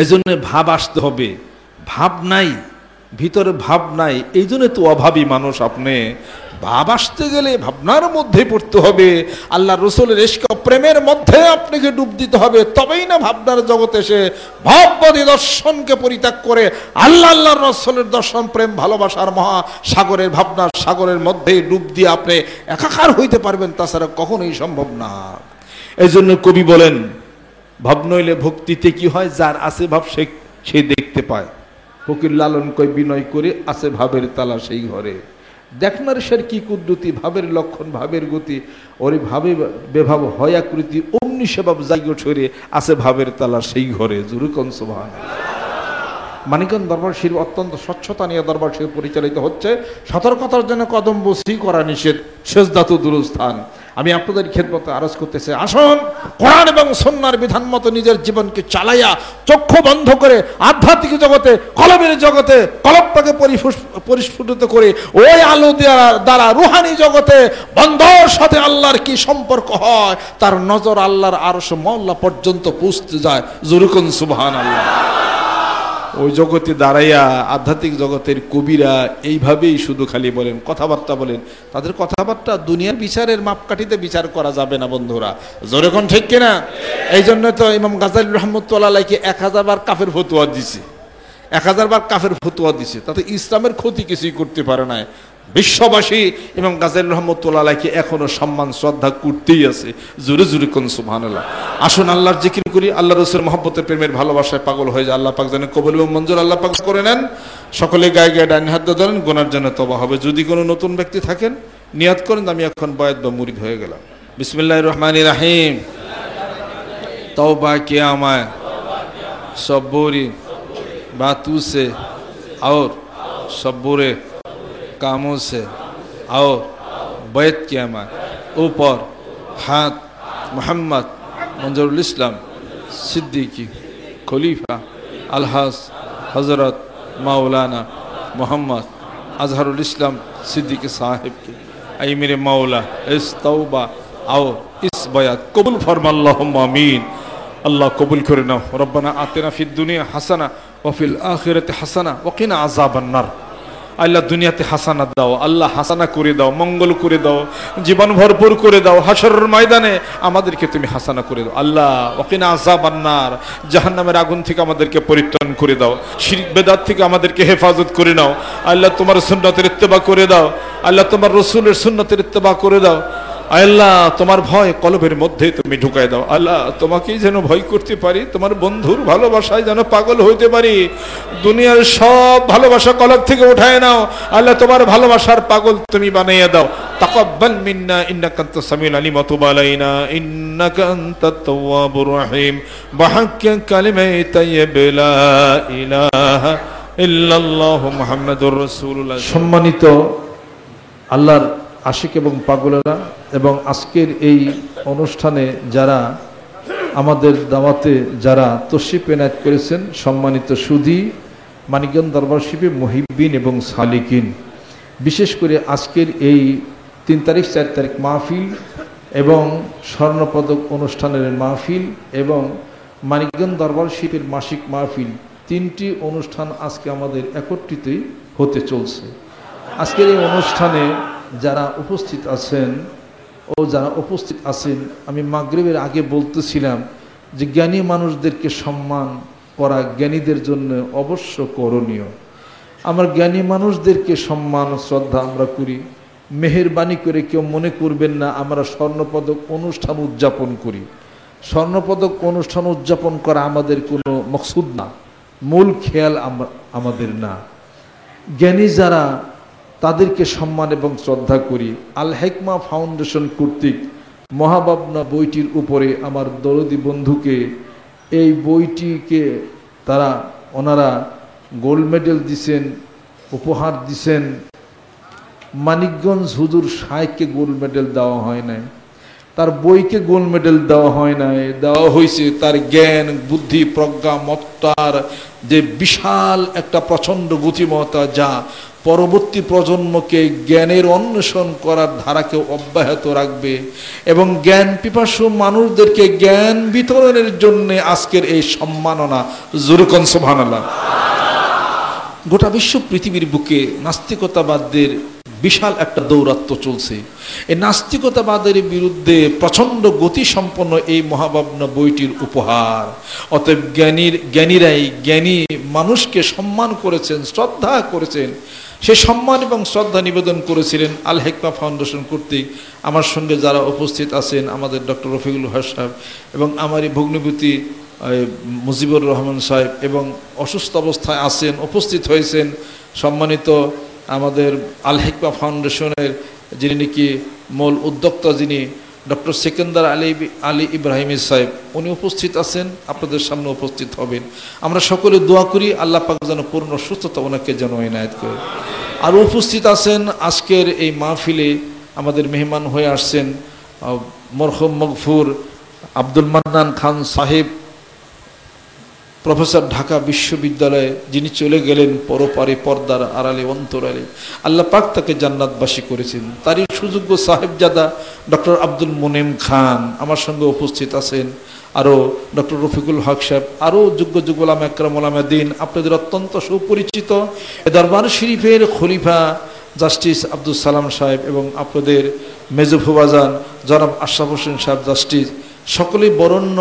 এজন্য ভাব আসতে হবে, ভাব নাই, ভিতরে ভাব নাই, এই জন্য তো অভাবী মানুষ আপনি। ভাব আসতে গেলে ভাবনার মধ্যে পড়তে হবে, আল্লাহ রসুলের ইশক প্রেমের মধ্যে আপনাকে ডুব দিতে হবে, তবেই না ভাবনার জগতে সে ভাববাদী দর্শনকে পরিত্যাগ করে আল্লাহ রসুলের দর্শন প্রেম ভালোবাসার মহা সাগরের ভাবনার সাগরের মধ্যে ডুব দিয়ে আপনি একাকার হইতে পারবেন, তাছাড়া কখনোই সম্ভব না। এই জন্য কবি বলেন, ভাব নইলে ভক্তিতে কি হয়, যার আছে ভাব সে দেখতে পায়। ফকির লালন কয় বিনয় করে আছে ভাবের তালা সেই ঘরে। দেখনার সের কি কুদ্রুতি, ভাবের লক্ষণ ভাবের গতি, ওরে ভাবে বেভাব হয় আকৃতি, অমনি সেভাব জায়গা ছড়ে আছে ভাবের তালা সেই ঘরে। জুরুকন সুবহানাল্লাহ। মানিকগঞ্জ দরবার শরীফ অত্যন্ত স্বচ্ছতা নিয়ে দরবার শরীফ পরিচালিত হচ্ছে। সতর্কতার জন্য কদম বসি করা নিষেধ, সেজদা তো দূরস্থান। আমি আপনাদের খেদমতে আরজ করতেছি, আসুন কোরআন এবং সুন্নাহর বিধান মতো নিজের জীবনকে চালাইয়া চক্ষু বন্ধ করে আধ্যাত্মিক জগতে, কলমের জগতে কলবটাকে পরিস্ফুটিত করে ওই আলো দ্বারা রুহানি জগতে বন্ধর সাথে আল্লাহর কি সম্পর্ক হয়, তার নজর আল্লাহর আরশ মওলা পর্যন্ত পৌঁছতে যায়। জুরুকুন সুবহানাল্লাহ। ওই জগতে দাঁড়াইয়া আধ্যাত্মিক জগতের কবিরা এইভাবেই শুধু খালি বলেন, কথাবার্তা বলেন। তাদের কথাবার্তা দুনিয়ার বিচারের মাপকাঠিতে বিচার করা যাবে না বন্ধুরা। যেরকম ঠিক কিনা? এই জন্য তো ইমাম গাজ্জালী রাহমাতুল্লাহ আলাইহি 1000 বার কাফের ফতোয়া দিছে, 1000 বার কাফের ফতোয়া দিছে, তাতে ইসলামের ক্ষতি কিছুই করতে পারে না। বিশ্ববাসী ইমাম গাজ্জালী রাহমাতুল্লাহ আলাইহি এখনো সম্মান শ্রদ্ধা করতেই আছে। জোরে জোরে কোন সুবহানাল্লাহ। আসুন আল্লাহর জিকির করি, আল্লাহ রাসূলের মহব্বতের প্রেমের ভালোবাসায় পাগল হয়ে যায়। আল্লাহ পাক যেন কবুল এবং মঞ্জুর আল্লাহ পাক করে নেন। সকলে গায়ে গায়ে ডান হাত ধরেন, গুনার জন্য তওবা হবে। যদি কোনো নতুন ব্যক্তি থাকেন নিয়াত করেন, আমি এখন বয়াত বা মুরিদ হয়ে গেলাম। বিসমিল্লাহির রহমানির রহিম। तौबा किया मैं सब बुरी बातों से और सब बुरे कामों से और बैत किया मैं ऊपर हाथ मोहम्मद मंजरुल इस्लाम सिद्दीकी खलीफा अलहाज हज़रत मौलाना मोहम्मद अजहरुल इस्लाम सिद्दीकी साहिब की। ऐ मेरे मौला इस तौबा और इस बयात कबूल फरमा, अल्लाहुम्मा आमीन। अल्लाह कबूल करे नाओ। रब्बाना आतिना फिद दुनिया हसना व फिल आखिरति हसना व किना आजाबान नार। আল্লাহ দুনিয়াতে হাসানাত দাও, আল্লাহ হাসানা করে দাও, মঙ্গল করে দাও, জীবন ভরপুর করে দাও, হাশরের ময়দানে আমাদেরকে তুমি হাসানা করে দাও আল্লাহ। ওয়াকিনা আযাবান নার, জাহান্নামের আগুন থেকে আমাদেরকে পরিত্রাণ করে দাও, শিরক বেদাত থেকে আমাদেরকে হেফাজত করে নাও আল্লাহ। তোমার সুন্নাতের ইত্তেবা করে দাও আল্লাহ, তোমার রাসূলের সুন্নাতের ইত্তেবা করে দাও আল্লাহ। তোমার ভয় কলবের মধ্যে তুমি ঢুকাই দাও আল্লাহ। তোমাকেই যেন ভয় করতে পারি, তোমার বন্ধুর ভালোবাসায় যেন পাগল হইতে পারি। দুনিয়ার সব ভালোবাসা কলব থেকে উঠায় নাও আল্লাহ, তোমার ভালোবাসার পাগল তুমি বানাইয়া দাও। তাকাব্বাল মিন্না ইন্নাকা আনতাস সামিউল আলিম ওয়া তুব আলাইনা ইন্নাকা আনতাত তাওয়াবুর রহিম। বিহাক্কি কালিমাতি তাইয়্যিবা লা ইলাহা ইল্লাল্লাহু মুহাম্মাদুর রাসূলুল্লাহ। সম্মানিত আল্লাহর আশিক এবং পাগলেরা এবং আজকের এই অনুষ্ঠানে যারা আমাদের দাওয়াতে যারা তশরিফ এনায়েত করেছেন, সম্মানিত সুধী, মানিকগঞ্জ দরবার শরীফে মুহিব্বিন এবং সালিকিন, বিশেষ করে আজকের এই 3 তারিখ 4 তারিখ মাহফিল এবং স্বর্ণপদক অনুষ্ঠানের মাহফিল এবং মানিকগঞ্জ দরবার শরীফের মাসিক মাহফিল, 3টি অনুষ্ঠান আজকে আমাদের একত্রিতই হতে চলছে। আজকের এই অনুষ্ঠানে যারা উপস্থিত আছেন ও যারা উপস্থিত আছেন, আমি মাগরিবের আগে বলতেছিলাম যে জ্ঞানী মানুষদেরকে সম্মান করা জ্ঞানীদের জন্য অবশ্য করণীয়। আমার জ্ঞানী মানুষদেরকে সম্মান শ্রদ্ধা আমরা করি। মেহেরবানি করে কেউ মনে করবেন না আমরা স্বর্ণপদক অনুষ্ঠান উদযাপন করি। স্বর্ণপদক অনুষ্ঠান উদযাপন করা আমাদের কোনো মকসুদ না, মূল খেয়াল আমাদের না। জ্ঞানী যারা তাদেরকে সম্মান এবং শ্রদ্ধা করি। আল হিকমা ফাউন্ডেশন কর্তৃক মহাভাবনা বইটির উপরে আমার দরদি বন্ধুকে এই বইটিকে ওনারা গোল্ড মেডেল দিছেন, উপহার দিছেন। মানিকগঞ্জ হুজুর শাইখকে গোল্ড মেডেল দেওয়া হয় নাই, তার বইকে গোল্ড মেডেল দেওয়া হয় নাই, দেওয়া হয়েছে তার জ্ঞান, বুদ্ধি, প্রজ্ঞা, মত্তার যে বিশাল একটা প্রচণ্ড গতিমত্তা, যা পরবর্তী প্রজন্মকে জ্ঞানের অন্বেষণ করার ধারাকে অব্যাহত রাখবে এবং জ্ঞান পিপাসু মানুষদেরকে জ্ঞান বিতরণের জন্য আজকের এই সম্মাননা। জোরে কোন সুবহানাল্লাহ। গোটা বিশ্ব পৃথিবীর বুকে নাস্তিকতাবাদদের বিশাল একটা দৌরাত্ম্য চলছে। এই নাস্তিকতাবাদের বিরুদ্ধে প্রচণ্ড গতিসম্পন্ন এই মহাভাবনা বইটির উপহার। অতএব জ্ঞানীরাই জ্ঞানী মানুষকে সম্মান করেছেন, শ্রদ্ধা করেছেন। সে সম্মান এবং শ্রদ্ধা নিবেদন করেছিলেন আল হিকমা ফাউন্ডেশন কর্তৃক। আমার সঙ্গে যারা উপস্থিত আছেন, আমাদের ডক্টর রফিকুল হক সাহেব এবং আমারই ভগ্নিপতি মুজিবুর রহমান সাহেব, এবং অসুস্থ অবস্থায় আছেন, উপস্থিত হয়েছেন সম্মানিত আমাদের আল হিকমা ফাউন্ডেশনের যিনি নাকি মূল উদ্যোক্তা, যিনি ডক্টর সেকেন্দার আলী ইব্রাহিম সাহেব, উনি উপস্থিত আছেন, আপনাদের সামনে উপস্থিত হবেন। আমরা সকলে দোয়া করি আল্লাহ পাক যেন পূর্ণ সুস্থতা ওনাকে যেন ইনায়েত করে। আর উপস্থিত আছেন আজকের এই মাহফিলে আমাদের মেহমান হয়ে আসছেন মরহুম মগফুর আব্দুল মান্নান খান সাহেব, প্রফেসর, ঢাকা বিশ্ববিদ্যালয়ে, যিনি চলে গেলেন পরপারে, পর্দার আড়ালে, অন্তরালে। আল্লাহ পাক তাকে জান্নাতবাসী করেছেন। তারই সুযোগ্য সাহেবজাদা ডক্টর আব্দুল মুনিম খান আমার সঙ্গে উপস্থিত আছেন, আরও ডক্টর রফিকুল হক সাহেব, আরও যোগ্য যোগ্য ওলামা একরাম, ওলামা দ্বীন, আপনাদের অত্যন্ত সুপরিচিত দরবার শরীফের খলিফা জাস্টিস আব্দুল সালাম সাহেব এবং আপনাদের মেজুফুবাজান জনাব আশরাফ হোসেন সাহেব জাস্টিস, সকলেই বরেণ্য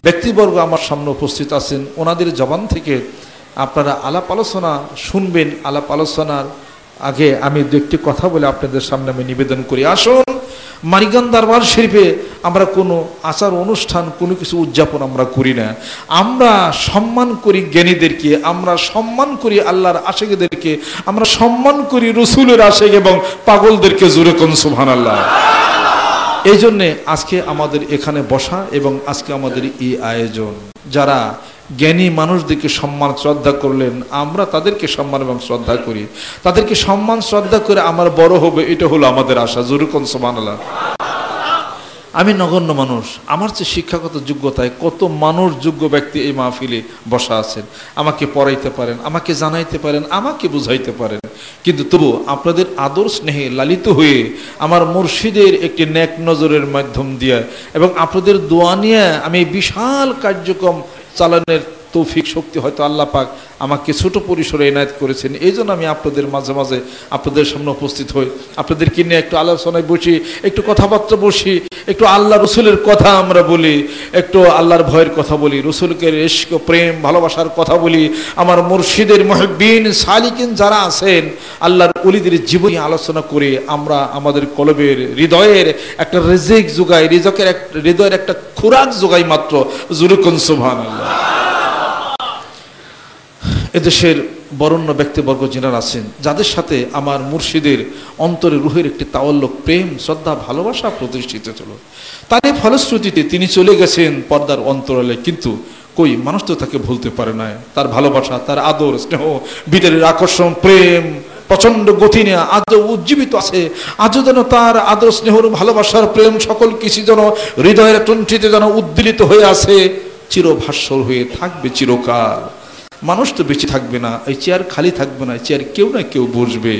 ব্যক্তিবর্গ আমার সামনে উপস্থিত আছেন। ওনাদের জবান থেকে আপনারা আলাপ আলোচনা শুনবেন। আলাপ আলোচনার আগে আমি দু একটি কথা বলে আপনাদের সামনে আমি নিবেদন করি। আসুন, মানিকগঞ্জ দরবার শরীফে আমরা কোনো আচার অনুষ্ঠান, কোনো কিছু উদযাপন আমরা করি না। আমরা সম্মান করি জ্ঞানীদেরকে, আমরা সম্মান করি আল্লাহর আশিকদেরকে, আমরা সম্মান করি রসুলের আশিক এবং পাগলদেরকে। জোরে কোন সুবহানাল্লাহ। এই জন্যে আজকে আমাদের এখানে বসা এবং আজকে আমাদের এই আয়োজন। যারা জ্ঞানী মানুষদেরকে সম্মান শ্রদ্ধা করলেন, আমরা তাদেরকে সম্মান এবং শ্রদ্ধা করি। তাদেরকে সম্মান শ্রদ্ধা করে আমার বড় হবে, এটা হলো আমাদের আশা। জোরে কোন সুবহানাল্লাহ। আমি নগণ্য মানুষ, আমার চেয়ে শিক্ষাগত যোগ্যতায় কত মানুষ, যোগ্য ব্যক্তি এই মাহফিলে বসা আছেন। আমাকে পড়াইতে পারেন, আমাকে জানাইতে পারেন, আমাকে বুঝাইতে পারেন, কিন্তু তবু আপনাদের আদর স্নেহে লালিত হয়ে আমার মুর্শিদের একটি নেক নজরের মাধ্যম দিয়ে এবং আপনাদের দোয়া নিয়ে আমি বিশাল কার্যক্রম চালানোর তৌফিক শক্তি হয়তো আল্লাহ পাক আমাকে ছোট পরিসরে এনায়েত করেছেন। এই জন্য আমি আপনাদের মাঝে মাঝে আপনাদের সামনে উপস্থিত হই, আপনাদেরকে নিয়ে একটু আলোচনায় বসি, একটু কথাবার্তা বসি, একটু আল্লাহ রসুলের কথা আমরা বলি, একটু আল্লাহর ভয়ের কথা বলি, রসুলকে ইশক, প্রেম, ভালোবাসার কথা বলি। আমার মুর্শিদের মুহিব্বিন সালিকিন যারা আছেন, আল্লাহর ওলিদের জীবনী আলোচনা করে আমরা আমাদের কলবের, হৃদয়ের একটা রিজিক যোগাই, হৃদয়ের একটা খোরাক যোগাই মাত্র। জোরে কোন সুবহানাল্লাহ। এদেশের বরেণ্য ব্যক্তিবর্গ যারা আছেন, যাদের সাথে আমার মুর্শিদের অন্তরে রুহের একটি তাওয়াল্লুক, প্রেম, শ্রদ্ধা, ভালোবাসা প্রতিষ্ঠিত ছিল, তারই ফলশ্রুতিতে তিনি চলে গেছেন পর্দার অন্তরালে। কিন্তু কই, মানুষ তো তাকে ভুলতে পারে না। তার ভালোবাসা, তার আদর, স্নেহ, ভিতরের আকর্ষণ, প্রেম প্রচন্ড গতি নিয়ে আজও উজ্জীবিত আছে। আজও যেন তার আদর, স্নেহ, ভালোবাসার, প্রেম সকল কিছু যেন হৃদয়ের তন্ত্রীতে যেন উদ্দীলিত হয়ে আছে, চিরভাস্বর হয়ে থাকবে চিরকাল। মানুষ তো বেঁচে থাকবে না, এই চেয়ার খালি থাকবে না, চেয়ার কেউ না কেউ বসবে।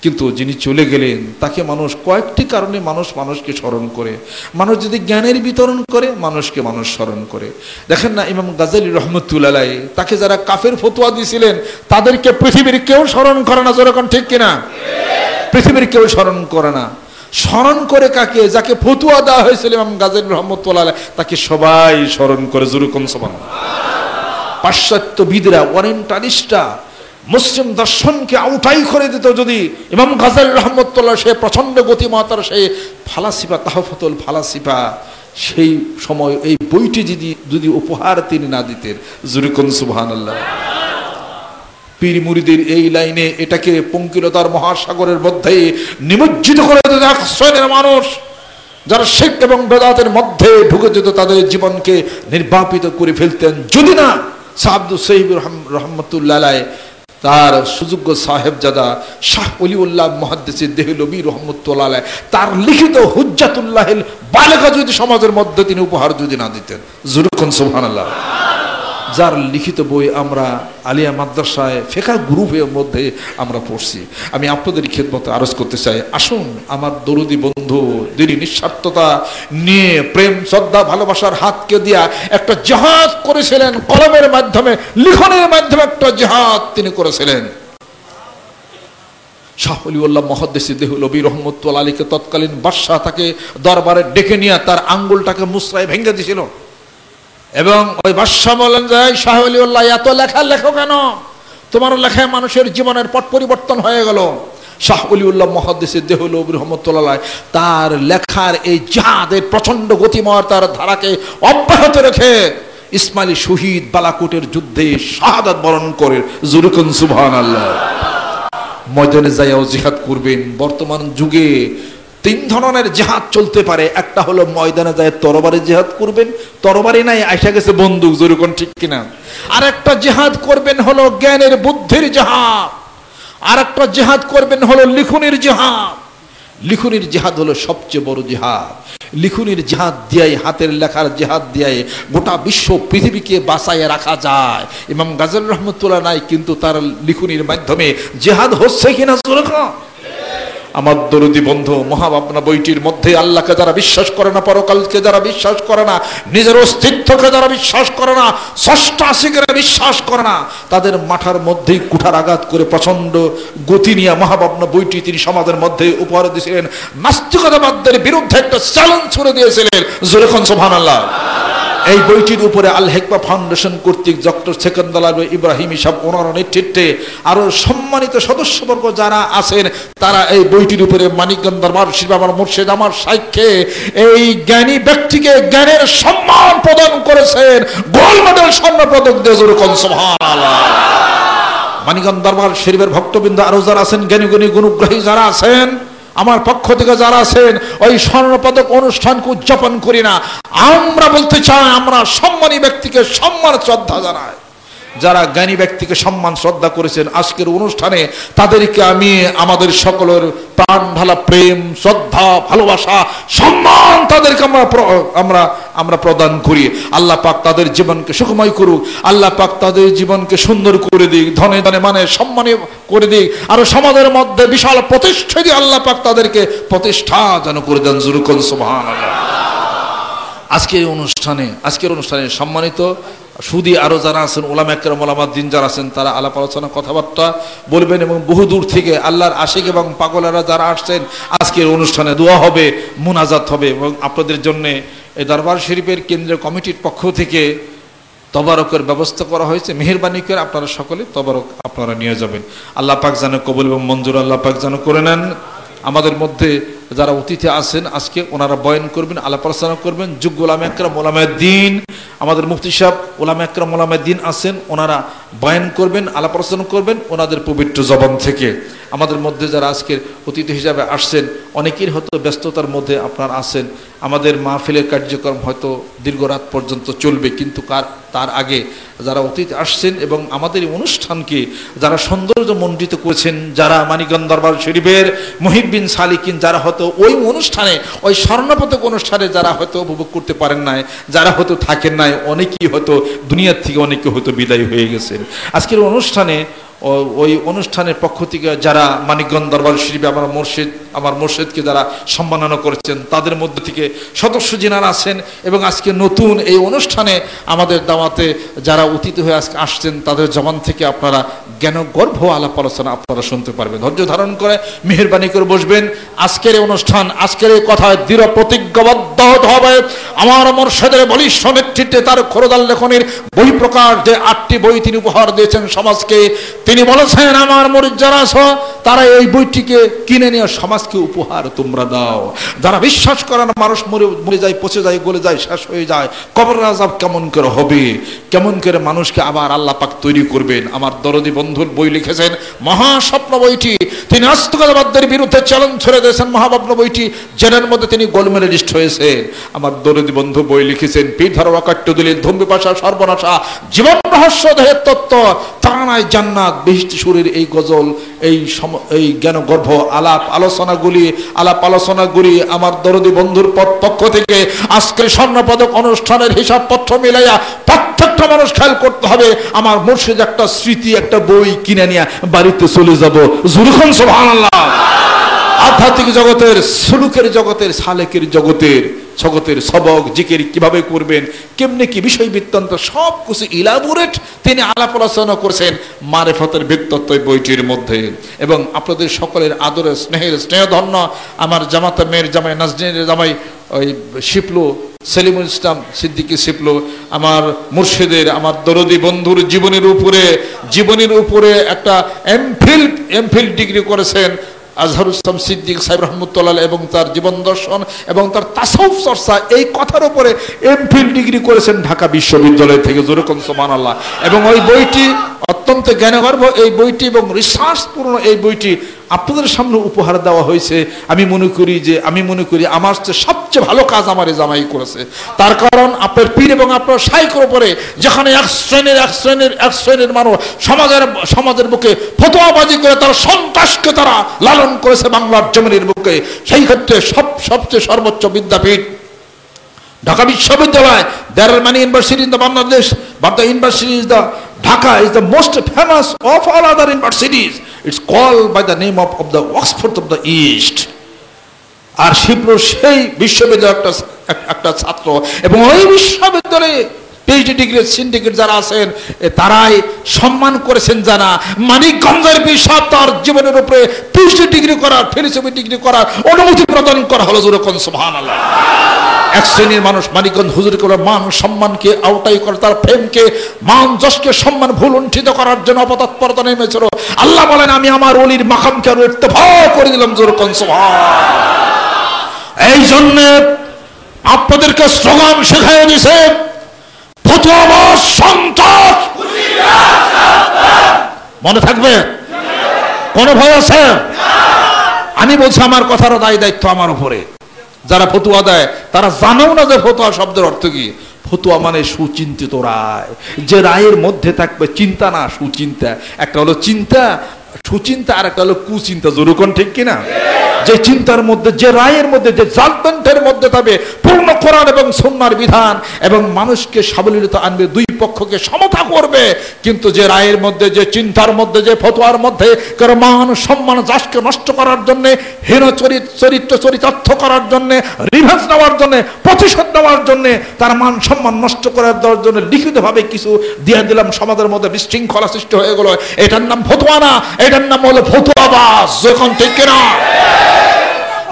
কিন্তু যিনি চলে গেলেন তাকে মানুষ কয়েকটি কারণে মানুষকে স্মরণ করে। মানুষ যদি জ্ঞানের বিতরণ করে, মানুষকে মানুষ স্মরণ করে। দেখেন না, ইমাম গাজ্জালী রহমতুল্লাহ আলাইহি, তাকে যারা কাফের ফতোয়া দিয়েছিলেন তাদেরকে পৃথিবীর কেউ স্মরণ করে না। যেরকম ঠিক কিনা? পৃথিবীর কেউ স্মরণ করে না। স্মরণ করে কাকে? যাকে ফতোয়া দেওয়া হয়েছিল ইমাম গাজ্জালী রহমতুল্লাহ আলাইহি, তাকে সবাই স্মরণ করে। যেরকম সুবহানাল্লাহ। পাশ্চাত্যবিদরা, ওরিয়েন্টালিস্টরা মুসলিম দর্শনকে আউটাই করে দিত যদি ইমাম গাজ্জালী রহমতুল্লাহ, সে প্রচন্ড গতিমতার সেই ফালাসিফা, তাহফাতুল ফালাসিফা, সেই সময় এই বইটি যদি উপহার তিনি না দিতেন। জোরে কোন সুবহানাল্লাহ। পীর মুরিদের এই লাইনে এটাকে পঙ্কিলতার মহাসাগরের মধ্যে নিমজ্জিত করে দিত এক শ্রেণীর মানুষ, যারা শিরক এবং বেদাতের মধ্যে ঢুকে যেত, তাদের জীবনকে নির্বাপিত করে ফেলতেন। যদি না আব্দুল সহিব রহমতুল্লাহ আলাইহি তার সুযোগ্য সাহেবজাদা শাহ ওলিউল্লাহ মুহাদ্দিস দেহলভী রহমতুল্লাহ আলাইহ তার লিখিত হুজ্জাতুল্লাহিল বালিগা যদি সমাজের মধ্যে তিনি উপহার যদি না দিতেন, জুরুকুন সুবহানাল্লাহ। যার লিখিত বই আমরা আলিয়া মাদ্রাসায় ফিকহ গ্রুপের মধ্যে আমরা পড়ছি। আমি আপনাদের খেদমতে আরজ করতে চাই, আসুন আমার দরুদি বন্ধু যিনি নিঃস্বার্থতা নিয়ে প্রেম শ্রদ্ধা ভালোবাসার হাতকে দিয়া একটা জিহাদ করেছিলেন, কলমের মাধ্যমে লিখনের মাধ্যমে একটা জিহাদ তিনি করেছিলেন। শাহ ওলিউল্লাহ মুহাদ্দিস দেহলভী রহমতুল্লাহ আলাইকে তৎকালীন বাদশাহ তাকে দরবারে ডেকে নিয়ে তার আঙ্গুলটাকে মুসরায় ভেঙে দিয়েছিল এবং ওই বাদশাহ বলেন যে শাহ ওলিউল্লাহ এত লেখা লেখো কেন, তোমার লেখায় মানুষের জীবনের পট পরিবর্তন হয়ে গেল। শাহ ওলিউল্লাহ মুহাদ্দিস দেহলভী রহমতুল্লাহ আলাইহ তার লেখার এই জিহাদের প্রচন্ড গতিময় তার ধারাকে অব্যাহত রেখে ইসমাইলি শহীদ বালাকোটের যুদ্ধে শাহাদাত বরণ করে, জুরুকুন সুবহানাল্লাহ। ময়দানে যাইয়াও জিহাদ করবেন। বর্তমান যুগে তিন ধরনের জিহাদ চলতে পারে, একটা হলো ময়দানে যায় তরবারি জিহাদ করবেন, তরবারি নাই আইসা গেছে বন্দুক, জোরকন ঠিক কিনা। আর একটা জিহাদ করবেন হলো জ্ঞানের বুদ্ধির জিহাদ, আর একটা জিহাদ করবেন হলো লিখনের জিহাদ। লিখনের জিহাদ হলো সবচেয়ে বড় জিহাদ। লিখনের জিহাদ দিয়াই, হাতের লেখার জিহাদ দিয়াই গোটা বিশ্ব পৃথিবীকে বাঁচাইয়ে রাখা যায়। ইমাম গাজী রহমতুল্লাহ নাই, কিন্তু তার লিখনের মাধ্যমে জিহাদ হচ্ছে কিনা জোরকন। আমার দরুদি বন্ধু, মহাভাবনা বইটির মধ্যে আল্লাহকে যারা বিশ্বাস করে না, পরকালকে যারা বিশ্বাস করে না, নিজের অস্তিত্বকে যারা বিশ্বাস করে না, ষষ্ঠা শিখরে বিশ্বাস করে না, তাদের মাথার মধ্যেই কুঠার আঘাত করে প্রচন্ড গতি নিয়ে মহাভাবনা বইটি তিনি সমাজের মধ্যে উপহার দিয়েছিলেন। নাস্তিকতাবাদদের বিরুদ্ধে একটা চ্যালেঞ্জ ছুড়ে দিয়েছিলেন, জোরেখন সুবহানাল্লাহ। এই বইটির উপরে আল হিকমা ফাউন্ডেশন কর্তৃক ডক্টর সেকেন্দার ইব্রাহিম সাহেব ওনার নেতৃত্বে আরো সম্মানিত সদস্যবর্গ যারা আছেন, তারা এই বইটির উপরে মানিকগঞ্জ দরবার শিব আমার মুর্শিদ আমার সাইকে এই জ্ঞানী ব্যক্তিকে জ্ঞানের সম্মান প্রদান করেছেন, গোল্ড মেডেল স্বর্ণ পদক দিয়ে, জোরকন সুবহানাল্লাহ। মানিকগঞ্জ দরবার শরীফের ভক্তবৃন্দ আরো যারা আছেন, জ্ঞানী গুণী গুণগ্রাহী যারা আছেন, আমার পক্ষ থেকে যারা আছেন, ওই স্বর্ণপদক অনুষ্ঠানকে উদযাপন করি না, আমরা বলতে চাই আমরা সম্মানী ব্যক্তিকে সম্মান শ্রদ্ধা জানাই। যারা জ্ঞানী ব্যক্তিকে সম্মান শ্রদ্ধা করেছেন আজকের অনুষ্ঠানে, তাদেরকে আমি আমাদের সকলের প্রাণ ঢালা প্রেম শ্রদ্ধা ভালোবাসা সম্মান তাদেরকে আমরা প্রদান করি। আল্লাহ পাক তাদের জীবনকে সুখময় করুক, আল্লাহ পাক তাদের জীবনকে সুন্দর করে দিক, ধনে ধনে মানে সম্মানে করে দিক, আর সমাজের মধ্যে বিশাল প্রতিষ্ঠা দিয়ে আল্লাহ পাক তাদেরকে প্রতিষ্ঠা যেন করে দেন, জুরুকুন সুবহানাল্লাহ। আজকের অনুষ্ঠানে সম্মানিত সুদী আরো যারা আছেন, ওলামা একরাম ওলামা দ্বীন যারা আছেন, তারা আলাপ আলোচনা কথাবার্তা বলবেন এবং বহু দূর থেকে আল্লাহর আশিক এবং পাগলেরা যারা আসছেন, আজকের অনুষ্ঠানে দোয়া হবে, মুনাজাত হবে এবং আপনাদের জন্য এই দরবার শরীফের কেন্দ্রীয় কমিটির পক্ষ থেকে তবারকের ব্যবস্থা করা হয়েছে। মেহেরবানি করে আপনারা সকলে তবারক আপনারা নিয়ে যাবেন। আল্লাহ পাক যেন কবুল এবং মঞ্জুর আল্লাহ পাক যেন করে নেন। আমাদের মধ্যে যারা অতিথি আছেন আজকে, ওনারা বয়ান করবেন, আলাপ আলোচনা করবেন। যোগ্য ওলামা একরাম ওলামা দ্বীন, আমাদের মুফতি সাহেব ওলামা একরাম ওলামা দ্বীন আছেন, ওনারা বয়ান করবেন, আলাপ আলোচনা করবেন ওনাদের পবিত্র জবান থেকে। আমাদের মধ্যে যারা আজকের অতিথি হিসাবে আসছেন, অনেকের হয়তো ব্যস্ততার মধ্যে আপনারা আছেন। আমাদের মাহফিলের কার্যক্রম হয়তো দীর্ঘ রাত পর্যন্ত চলবে, কিন্তু তার আগে যারা অতিথি আসছেন এবং আমাদের এই অনুষ্ঠানকে যারা সৌন্দর্য মণ্ডিত করেছেন, যারা মানিকগঞ্জ দরবার শরীফের মুহিব্বিন সালিকিন, যারা হয়তো ওই অনুষ্ঠানে, ওই স্বর্ণপদক অনুষ্ঠানে যারা হয়তো উপভোগ করতে পারেন নাই, যারা হয়তো থাকেন নাই, অনেকেই হয়তো দুনিয়ার থেকে অনেকে হয়তো বিদায় হয়ে গেছেন। আজকের অনুষ্ঠানে ওই অনুষ্ঠানের পক্ষ থেকে যারা মানিকগঞ্জ দরবার শরীফে আমার মুর্শিদকে যারা সম্মাননা করেছেন, তাদের মধ্যে থেকে সদস্য যিনারা আছেন এবং আজকে নতুন এই অনুষ্ঠানে আমাদের দাওয়াতে যারা অতিথি হয়ে আজকে আসছেন, তাদের জবান থেকে আপনারা জ্ঞানগর্ভ আলাপ আলোচনা আপনারা শুনতে পারবেন। ধৈর্য ধারণ করে মেহেরবানি করে বসবেন। আজকের এই অনুষ্ঠান, আজকের এই কথায় দৃঢ় প্রতিজ্ঞাবদ্ধ হতে হবে। আমার মুর্শিদের বলিষ্ঠ নেতৃত্বে তার খোরদার লেখনের বই প্রকাশ, যে 8টি বই তিনি উপহার দিয়েছেন সমাজকে, তিনি বলেছেন আমার মুরিদ যারা আছো তারা এই বইটিকে কিনে নিয়ে সমাজকে উপহার তোমরা দাও। যারা বিশ্বাস করে না মানুষ মরে যায়, পচে যায়, গলে যায়, শেষ হয়ে যায়, কবরের আযাব কেমন করে হবে, কেমন করে মানুষকে আবার আল্লাহ পাক তৈরি করবেন, আমার দরদি বন্ধুর বই লিখেছেন মহাস্বপ্ন বইটি। তিনি আস্তিকতাবাদের বিরুদ্ধে চ্যালেঞ্জ ছড়ে দিয়েছেন মহাস্বপ্ন বইটি, জেলের মধ্যে তিনি গোল্ড মেডেলিস্ট হয়েছেন। আমার দরদি বন্ধু বই লিখেছেন পীর ধর অকাট্য দলিল, ধম্বি পাশা, সর্বনাশা, জীবন রহস্য, দেহের তত্ত্ব, তারানায় জান্নাত, বিহিষ্ট সুরের এই গজল, এই জ্ঞান গর্ভ আলাপ আলোচনাগুলি আমার দরদি বন্ধুর পক্ষ থেকে আজকের স্বর্ণপদক অনুষ্ঠানের হিসাবপত্র মিলাইয়া প্রত্যেকটা মানুষ খেয়াল করতে হবে। আমার মুর্শিদ একটা স্মৃতি, একটা বই কিনে নিয়ে বাড়িতে চলে যাব। জুরুখন সুবহানাল্লাহ। আধ্যাত্মিক জগতের, সুলুকের জগতের, সালেকের জগতের সবক জিকির কিভাবে করবেন, কেমনে কি বিষয় বৃত্তান্ত সব কিছু ইলাবোরেট তিনি আলাপ আলোচনা করেছেন মারেফতের বৃত্তত্ব বইটির মধ্যে। এবং আপনাদের সকলের আদরের স্নেহের স্নেহধন্য আমার জামাতা মেয়ের জামাই, নাজনীনের জামাই, ওই শিপলু সেলিমুল ইসলাম সিদ্দিকী শিপলু, আমার মুর্শিদের, আমার দরদি বন্ধুর জীবনের উপরে একটা এমফিল ডিগ্রি করেছেন আজহারুল ইসলাম সিদ্দিক সাহেব রহমতুল্লাহ, এবং তার জীবন দর্শন এবং তার তাসাউফ চর্চা এই কথার উপরে এমফিল ডিগ্রি করেছেন ঢাকা বিশ্ববিদ্যালয় থেকে। জোরেকন সুবহানাল্লাহ। এবং ওই বইটি অত্যন্ত জ্ঞানগর্ভ এই বইটি এবং রিসার্চপূর্ণ এই বইটি আপনাদের সামনে উপহার দেওয়া হয়েছে। আমি মনে করি আমার সবচেয়ে ভালো কাজ আমার এই জামাই করেছে। তার কারণ আপনার পীর এবং আপনার শাইখের উপরে যেখানে এক শ্রেণীর মানুষ সমাজের বুকে ফতোয়াবাজি করে তার সন্ত্রাসকে তারা লালন করেছে বাংলার জমিনের বুকে, সেই ক্ষেত্রে সবচেয়ে সর্বোচ্চ বিদ্যাপীঠ ঢাকা বিশ্ববিদ্যালয়, there are many universities in the Bangladesh, but the university is Dhaka is the most famous of all other universities. It's called by the name of the Oxford of the East. আর শিবলু সেই বিশ্ববিদ্যালয়ের একটা ছাত্র, এবং ওই বিশ্ববিদ্যালয়ে PhD degree syndicate যারা আছেন তারাই সম্মান করেছেন, যারা মানিকগঞ্জের বিশাল তার জীবনের উপরে পিএইচডি ডিগ্রি করার, ফিলোসফি ডিগ্রি করার অনুমতি প্রদান করা হলো। জোরেকন সুবহানাল্লাহ। এক শ্রেণীর মানুষ মানিকগঞ্জ হুজুর করে মান সম্মানকে আওতাই করে, তার প্রেমকে, মান যশকে, সম্মান ভুলুণ্ঠিত করার জন্য অপতৎপরতা নেমেছিল। আল্লাহ বলেন আমি আমার ওলির মাকামকে আরো ইরতিফা করে দিলাম। জোরেকন সুবহানাল্লাহ। এই জন্য আপনাদেরকে স্লোগান শেখায় দিছে ফতোয়াবাজ সন্ত্রাস, মনে থাকবে? কোন ভয় আছে? আমি বলছি আমার কথার দায়িত্ব আমার উপরে। যারা ফতুয়া দেয় তারা জানেও না যে ফতুয়া শব্দের অর্থ কি। ফতুয়া মানে সুচিন্তিত রায়, যে রায়ের মধ্যে থাকবে চিন্তা না সুচিন্তা। একটা হলো চিন্তা, সুচিন্তা, আর একটা হলো কুচিন্তা। জরুরন ঠিক কিনা? যে চিন্তার মধ্যে, যে রায়ের মধ্যে, যে জাজমেন্টের মধ্যে থাকবে পূর্ণ কোরআন এবং সুন্নাহর বিধান এবং মানুষকে সাবলীলতা আনবে, দুই পক্ষকে সমতা করবে। কিন্তু যে রায়ের মধ্যে, যে চিন্তার মধ্যে, যে ফতোয়ার মধ্যে কারো মান সম্মান যশকে নষ্ট করার জন্য, হীন চরিতার্থ করার জন্য, রিভেঞ্জ নেওয়ার জন্য, প্রতিশোধ নেওয়ার জন্য, তার মান সম্মান নষ্ট করার দেওয়ার জন্য লিখিতভাবে কিছু দিয়ে দিলাম, সমাজের মধ্যে বিশৃঙ্খলা সৃষ্টি হয়ে গেল, এটার নাম ফতোয়া না, এটার নাম হলো ফতোয়াবাজ। যখন ঠিক কিনা?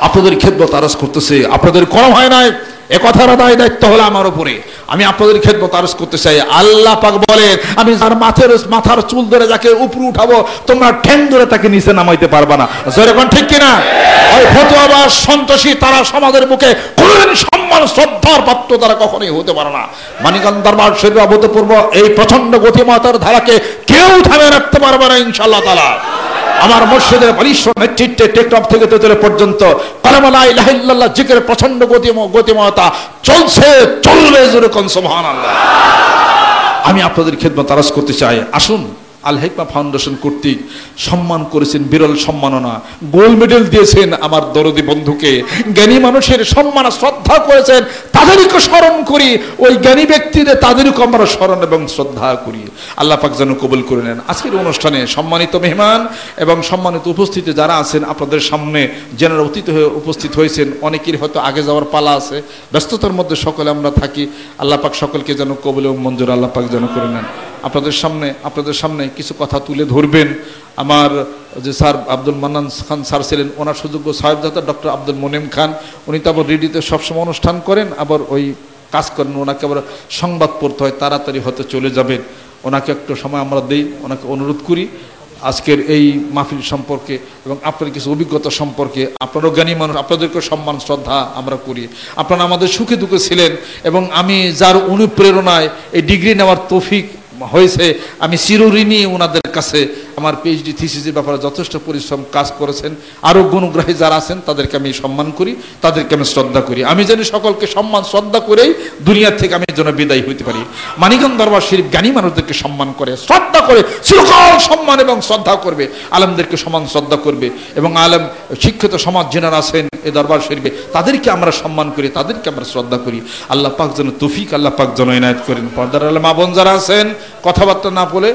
আপনাদের খেদমত আরজ করতেছে, আপনাদের কম হয় নাই, এ কথার দায়িত্ব হলো আমার উপরে। আমি আপনাদের খেদমত আরজ করতে চাই। আল্লাহ পাক বলেন আমি যার মাথার চুল ধরে যাকে উপরে উঠাবো তোমরা ঠ্যাং ধরে তাকে নিচে নামাইতে পারবা না। যখন ঠিক কিনা? ওই ফতোয়াবাজ সন্ত্রাসী তারা সমাজের বুকে কোনদিন সম্মান শ্রদ্ধার পাত্র তারা কখনোই হতে পারে না। মানিকগঞ্জ দরবার শরীফ অভূতপূর্ব এই প্রচন্ড গতিময়তার ধারাকে কেউ থামে রাখতে পারবে না ইনশাআল্লাহ তাআলা। আমার মুর্শিদের বলিষ্ঠ নেতৃত্বে টেকনাফ থেকে তেতুলে পর্যন্ত কালেমা লা ইলাহা ইল্লাল্লাহ জিকিরের প্রচন্ড গতিময়তা চলছে, চলবে। যেরকম সুবহানাল্লাহ। আমি আপনাদের খেদমত আরজ করতে চাই, আসুন আল হিকমা ফাউন্ডেশন কর্তৃক সম্মান করেছেন, বিরল সম্মাননা, গোল্ড মেডেল দিয়েছেন আমার দরদি বন্ধুকে, জ্ঞানী মানুষের সম্মান শ্রদ্ধা করেছেন, তাদেরকে স্মরণ করি, ওই জ্ঞানী ব্যক্তিদের তাদেরকে আমরা স্মরণ এবং শ্রদ্ধা করি। আল্লাহ পাক যেন কবুল করে নেন। আজকের অনুষ্ঠানে সম্মানিত মেহমান এবং সম্মানিত উপস্থিতি যারা আছেন, আপনাদের সামনে যারা অতিথি হয়ে উপস্থিত হয়েছেন, অনেকের হয়তো আগে যাওয়ার পালা আছে, ব্যস্ততার মধ্যে সকলে আমরা থাকি। আল্লাহ পাক সকলকে যেন কবুল এবং মঞ্জুর আল্লাহ পাক যেন করে নেন। আপনাদের সামনে কিছু কথা তুলে ধরবেন। আমার যে স্যার আব্দুল মান্নান খান স্যার ছিলেন, ওনার সুযোগ্য সাহেবজাদা ডক্টর আব্দুল মোনেম খান, উনি তো আবার রেডিওতে সবসময় অনুষ্ঠান করেন, আবার ওই কাজ করেন, ওনাকে আবার সংবাদ পড়তে হয়, তাড়াতাড়ি হতে চলে যাবেন। ওনাকে একটু সময় আমরা দিই, ওনাকে অনুরোধ করি। আজকের এই মাহফিল সম্পর্কে এবং আপনার কিছু অভিজ্ঞতা সম্পর্কে। আপনারও জ্ঞানী মানুষ, আপনাদেরকে সম্মান শ্রদ্ধা আমরা করি। আপনারা আমাদের সুখে দুঃখে ছিলেন এবং আমি যার অনুপ্রেরণায় এই ডিগ্রি নেওয়ার তৌফিক হয়েছে, আমি চিরঋণী ওনাদের কাছে। আমার পিএইচডি থিসিসের ব্যাপারে যথেষ্ট পরিশ্রম কাজ করেছেন। আরও গুণগ্রাহী যারা আছেন তাদেরকে আমি সম্মান করি, তাদেরকে আমি শ্রদ্ধা করি। আমি জানি সকলকে সম্মান শ্রদ্ধা করেই দুনিয়ার থেকে আমি যেন বিদায় হইতে পারি। মানিকগঞ্জ দরবার শরীফ জ্ঞানী মানুষদেরকে সম্মান করে, শ্রদ্ধা করে, চিরকাল সম্মান এবং শ্রদ্ধা করবে। আলেমদেরকে সমান শ্রদ্ধা করবে এবং আলেম শিক্ষিত সমাজ যারা আছেন এই দরবার শরীফে তাদেরকে আমরা সম্মান করি, তাদেরকে আমরা শ্রদ্ধা করি। আল্লাহ পাক যেন তৌফিক, আল্লাহ পাক যেন ইনায়েত করেন। পর্দার আলেম মা বোন যারা আছেন কথাবার্তা না বলে